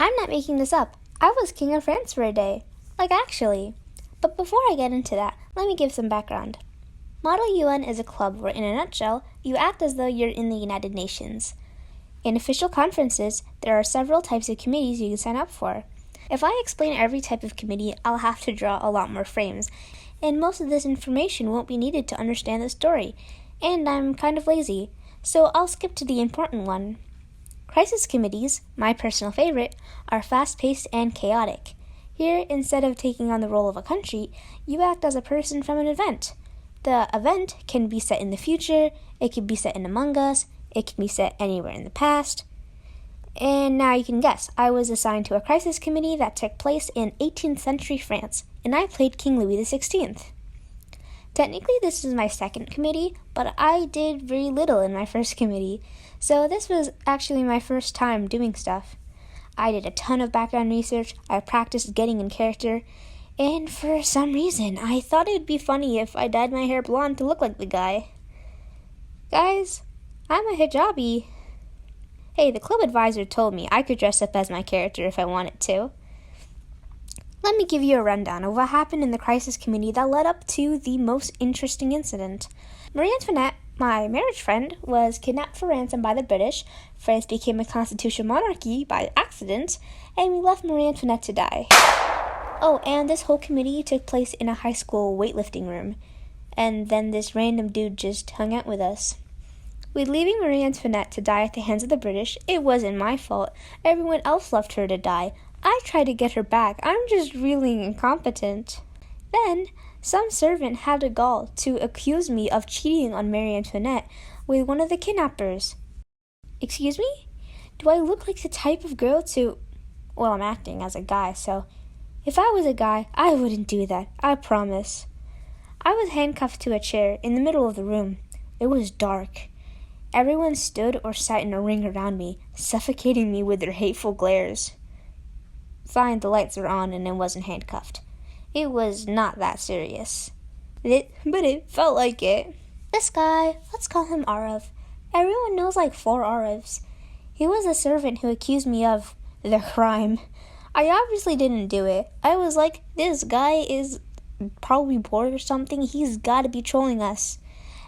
I'm not making this up. I was king of France for a day. Like, actually. But before I get into that, let me give some background. Model UN is a club where, in a nutshell, you act as though you're in the United Nations. In official conferences, there are several types of committees you can sign up for. If I explain every type of committee, I'll have to draw a lot more frames, and most of this information won't be needed to understand the story, and I'm kind of lazy, so I'll skip to the important one. Crisis committees, my personal favorite, are fast-paced and chaotic. Here, instead of taking on the role of a country, you act as a person from an event. The event can be set in the future, it can be set in Among Us, it can be set anywhere in the past. And now you can guess, I was assigned to a crisis committee that took place in 18th century France, and I played King Louis XVI. Technically, this is my second committee, but I did very little in my first committee, so this was actually my first time doing stuff. I did a ton of background research, I practiced getting in character, and for some reason, I thought it would be funny if I dyed my hair blonde to look like the guy. Guys, I'm a hijabi. Hey, the club advisor told me I could dress up as my character if I wanted to. Let me give you a rundown of what happened in the crisis committee that led up to the most interesting incident. Marie Antoinette, my marriage friend, was kidnapped for ransom by the British. France became a constitutional monarchy by accident, and we left Marie Antoinette to die. Oh, and this whole committee took place in a high school weightlifting room, and then this random dude just hung out with us. With leaving Marie Antoinette to die at the hands of the British, it wasn't my fault. Everyone else left her to die. I tried to get her back. I'm just really incompetent. Then, some servant had the gall to accuse me of cheating on Marie Antoinette with one of the kidnappers. Excuse me? Do I look like the type of girl to... Well, I'm acting as a guy, so... If I was a guy, I wouldn't do that. I promise. I was handcuffed to a chair in the middle of the room. It was dark. Everyone stood or sat in a ring around me, suffocating me with their hateful glares. Fine, the lights were on and I wasn't handcuffed. It was not that serious. But it felt like it. This guy, let's call him Arav. Everyone knows like 4 Aravs. He was a servant who accused me of the crime. I obviously didn't do it. I was like, this guy is probably bored or something. He's gotta be trolling us.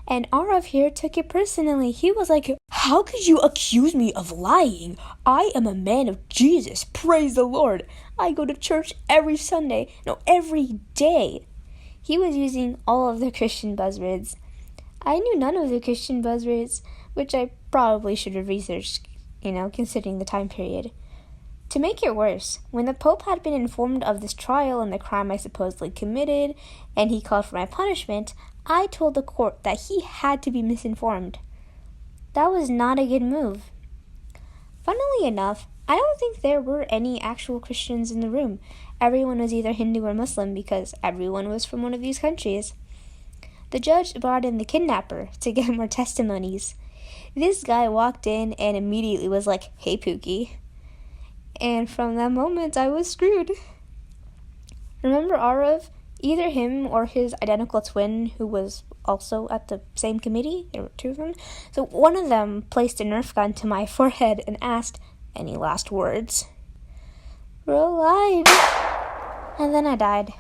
And Arav here took it personally. He was like, how could you accuse me of lying? I am a man of Jesus. Praise the Lord. I go to church every Sunday. No, every day. He was using all of the Christian buzzwords. I knew none of the Christian buzzwords, which I probably should have researched, considering the time period. To make it worse, when the Pope had been informed of this trial and the crime I supposedly committed, and he called for my punishment, I told the court that he had to be misinformed. That was not a good move. Funnily enough, I don't think there were any actual Christians in the room. Everyone was either Hindu or Muslim because everyone was from one of these countries. The judge brought in the kidnapper to get more testimonies. This guy walked in and immediately was like, hey, Pookie. And from that moment, I was screwed. Remember Arav? Either him or his identical twin, who was also at the same committee. There were 2 of them. So one of them placed a Nerf gun to my forehead and asked, any last words? Bro lied. And then I died.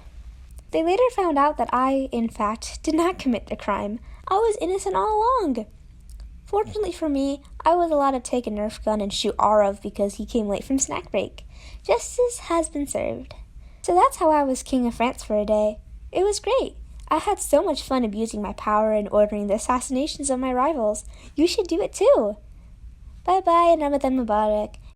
They later found out that I, in fact, did not commit the crime. I was innocent all along. Fortunately for me, I was allowed to take a Nerf gun and shoot Arav because he came late from snack break. Justice has been served. So that's how I was king of France for a day. It was great. I had so much fun abusing my power and ordering the assassinations of my rivals. You should do it too. Bye-bye and Ramadan Mubarak.